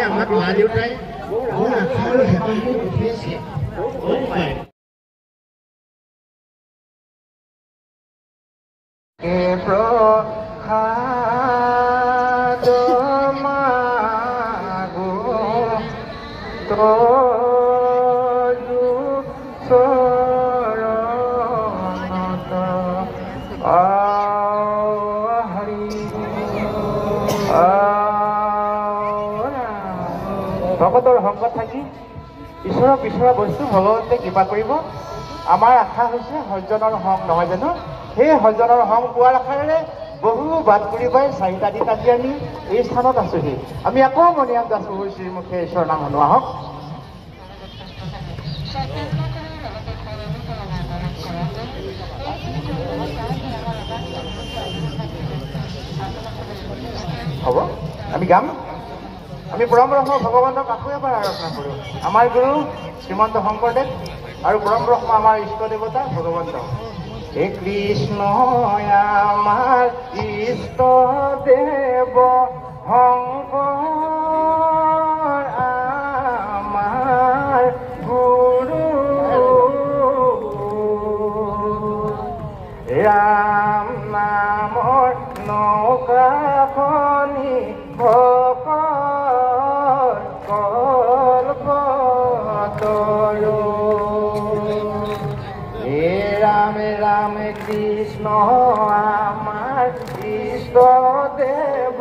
আমাক মা দেউতাই মোৰ আশা আৰু হেঁপাহটো উঠিছে ভকতৰ সংগত থাকি ঈশ্বৰক বিচৰা বস্তু ভগৱন্তে কৃপা কৰিব। আমাৰ আশা হৈছে সজ্জনৰ সংগ, নহয় জানো? সেই সজ্জনৰ সংগ পোৱাৰ আশাৰে বহু বাট কৰি পাই 4টা দিন আজি আমি এই স্থানত আছোহি। আমি আকৌ মণিৰাম দাস প্ৰভুৰ শ্ৰীমুখে ঈশ্বৰৰ নাম শুনো আহক। হ'ব, আমি গাম। আমি পৰম ব্ৰহ্ম ভগৱানক আকৌ এবাৰ আৰাধনা কৰোঁ। আমাৰ গুৰু শ্ৰীমন্ত শংকৰদেৱ আৰু পৰম ব্ৰহ্ম আমাৰ ইষ্ট দেৱতা ভগৱন্ত। হে কৃষ্ণ আমাৰ ইষ্ট দেৱ শংকৰ আমাৰ গুৰু ৰাম নামৰ নৌকাখনি ৰাম কৃষ্ণ আমাৰ ইষ্ট দেব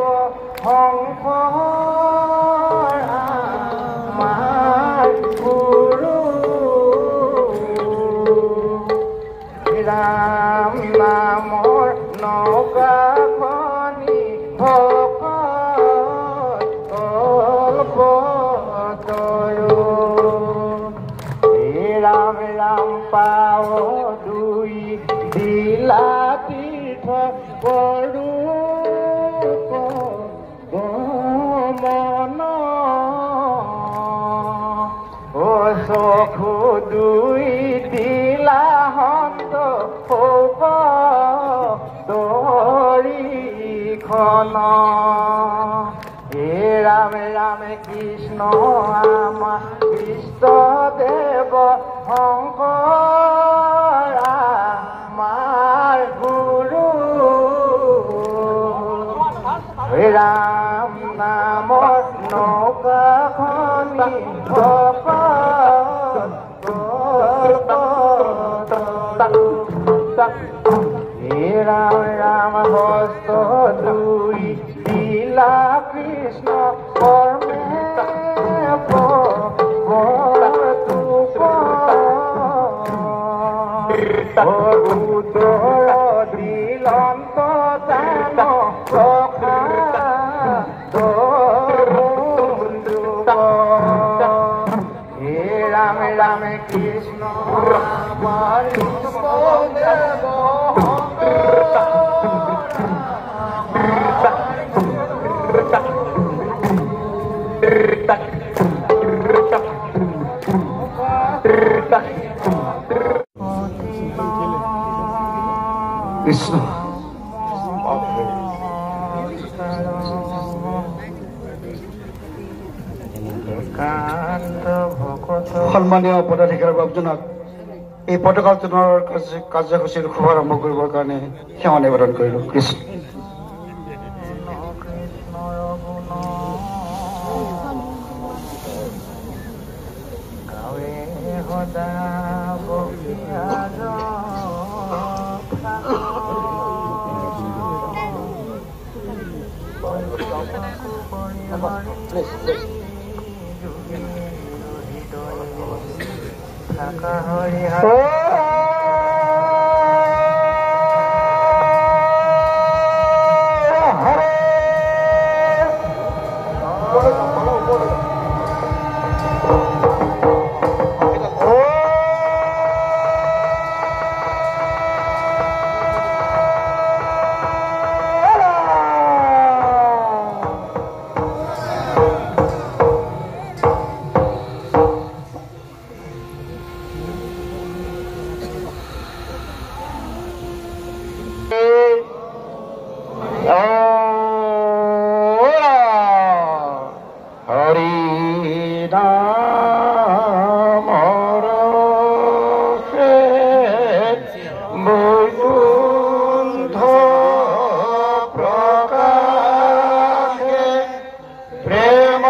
শংকৰ আমাৰ গুৰু ৰাম নামৰ নৌকাখনি ৰাম ৰাম পাও দুই দিলা তীৰ্থ কৰো গমন ও চখু দুই দিলা হন্ত দৰিখন হে ৰাম ৰাম কৃষ্ণ আমাৰ ইষ্ট দেৱ শংকৰ আমাৰ গুৰু ৰাম নামৰ নৌকাখনি হে ৰাম ৰাম হস্ত দুই দিলা কৃষ্ণ কৰ্মে দিলন্ত দান হে ৰাম ৰাম কৃষ্ণ আমাৰ দেৱ কৃষ্ণ সন্মানীয় পদাধিকাৰী বাবজনক এই পতাকা উত্তোলনৰ কাৰ্যসূচীৰ শুভাৰম্ভ কৰিবৰ কাৰণে সেৱা নিবেদন কৰিলোঁ। কৃষ্ণ নামৰ বৈকুণ্ঠ প্ৰকাশে প্ৰেম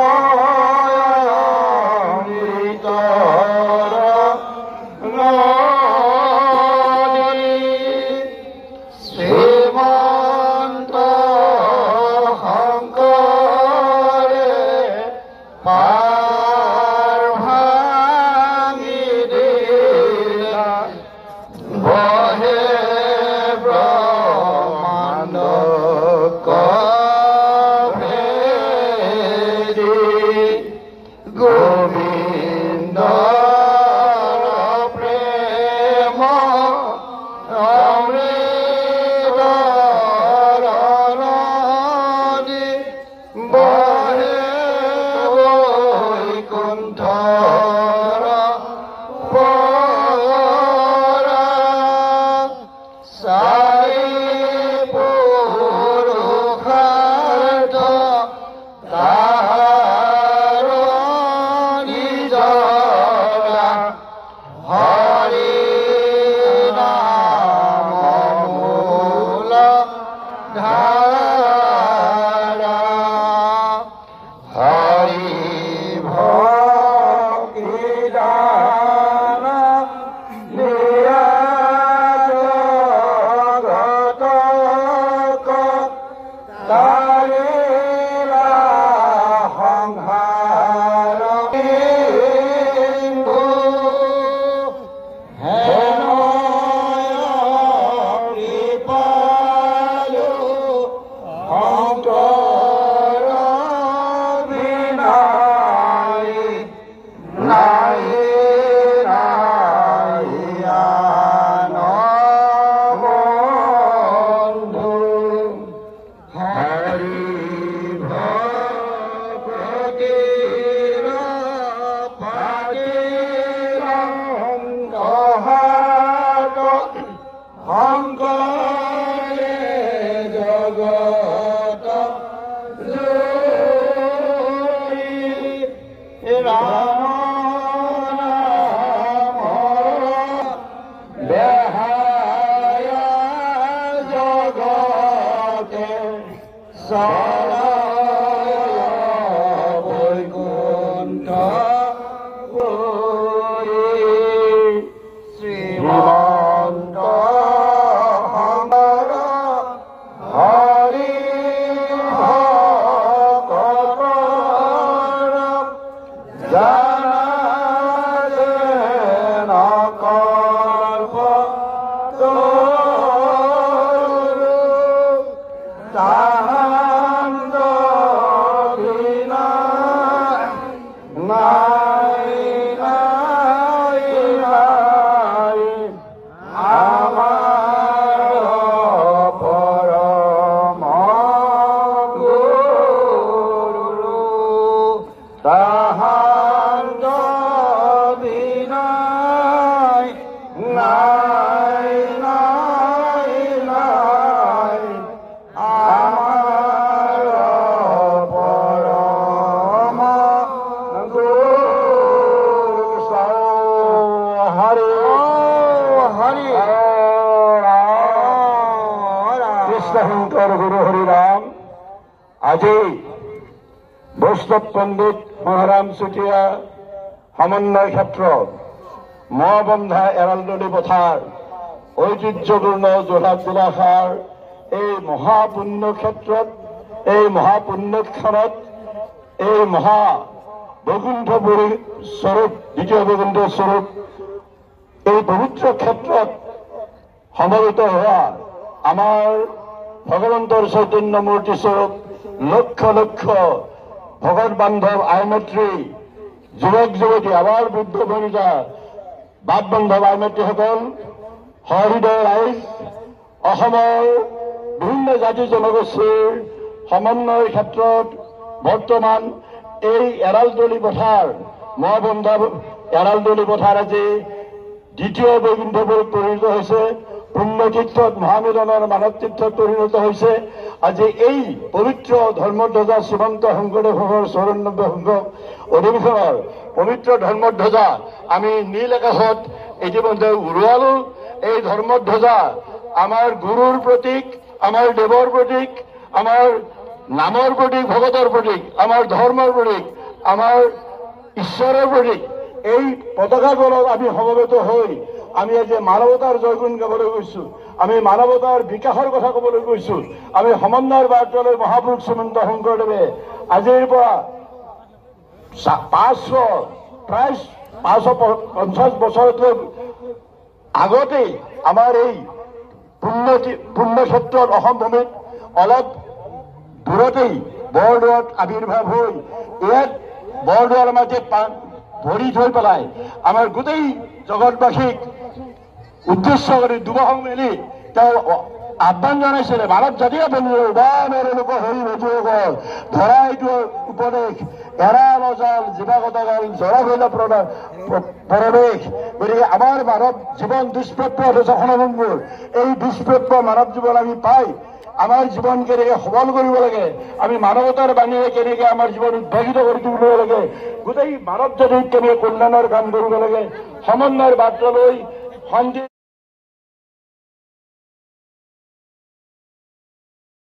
আজি বৈষ্ণৱ পণ্ডিত মহাৰাম চুতীয়া সমন্বয় ক্ষেত্ৰত মহবন্ধা এৰালডলি পথাৰ ঐতিহ্যপূৰ্ণ যোৰহাট জিলাখাৰ এই মহাপুণ্য ক্ষেত্ৰত এই মহাপুণ্যক্ষণত এই মহা বৈকুণ্ঠপুৰী স্বৰূপ দ্বিতীয় বৈকুণ্ঠ স্বৰূপ এই পবিত্ৰ ক্ষেত্ৰত সমবেত হোৱা আমাৰ ভগৱন্তৰ চৈতন্য মূৰ্তি স্বৰূপ লক্ষ লক্ষ ভগত বান্ধৱ আইমেত্ৰী যুৱক যুৱতী আমাৰ বৃদ্ধ বনিতা বাপ বান্ধৱ আইমেত্ৰীসকল সহৃদয় ৰাইজ অসমৰ বিভিন্ন জাতি জনগোষ্ঠীৰ সমন্বয়ৰ ক্ষেত্ৰত বৰ্তমান এই এৰালডলি পথাৰ মহাবন্ধা এৰালডলি পথাৰ আজি দ্বিতীয় বৈকুণ্ঠপুৰীত পৰিণত হৈছে। পুণ্যতীৰ্থত মহামিলনৰ মানৱ তীৰ্থত পৰিণত হৈছে। আজি এই পবিত্ৰ ধৰ্মধ্বজা শ্ৰীমন্ত শংকৰদেৱৰ 94 সংখ্যক অধিৱেশনৰ পবিত্ৰ ধৰ্মধ্বজা আমি নীল আকাশত ইতিমধ্যে উৰুৱালো। এই ধৰ্মধ্বজা আমাৰ গুৰুৰ প্ৰতীক, আমাৰ দেৱৰ প্ৰতীক, আমাৰ নামৰ প্ৰতীক, ভগতৰ প্ৰতীক, আমাৰ ধৰ্মৰ প্ৰতীক, আমাৰ ঈশ্বৰৰ প্ৰতীক। এই পতাকা তলত আমি সমবেত হৈ আমি আজি মানৱতাৰ জয়গুণ গাবলৈ গৈছো, আমি মানৱতাৰ বিকাশৰ কথা ক'বলৈ গৈছো। আমি সমন্বয়ৰ বাৰ্তালৈ মহাপুৰুষ শ্ৰীমন্ত শংকৰদেৱে আজিৰ পৰা প্ৰায় 550 বছৰতকৈ আগতেই আমাৰ এই পুণ্যক্ষেত্ৰত অসম ভূমিত অলপ দূৰতেই বৰদোৱাত আৱিৰ্ভাৱ হৈ ইয়াত বৰদোৱাৰ মাজে ভৰি থৈ পেলাই আমাৰ গোটেই জগতবাসীক উদ্দেশ্য কৰি দুবহং মেলি তেওঁ আহ্বান জনাইছিলে, মানৱ জাতিয়ে লোক হৰি ভজুসকল ধৰা এইটো উপদেশ এৰা নজাল জীৱাগতকাল জৰা ভৈলা পৰৱেশ। গতিকে আমাৰ মানৱ জীৱন দুষ্প্ৰাপ্য সনাতনবোৰ এই দুষ্প্ৰাপ্য মানৱ জীৱন আমি পাই আমাৰ জীৱন কেনেকৈ সবল কৰিব লাগে, আমি মানৱতাৰ বাণীৰে কেনেকৈ আমাৰ জীৱন উদ্ভাসিত কৰি তুলিব লাগে, গোটেই মানৱ জাতিক কেনেকৈ কল্যাণৰ কাম কৰিব লাগে, সমন্বয়ৰ বাৰ্তালৈ শান্তি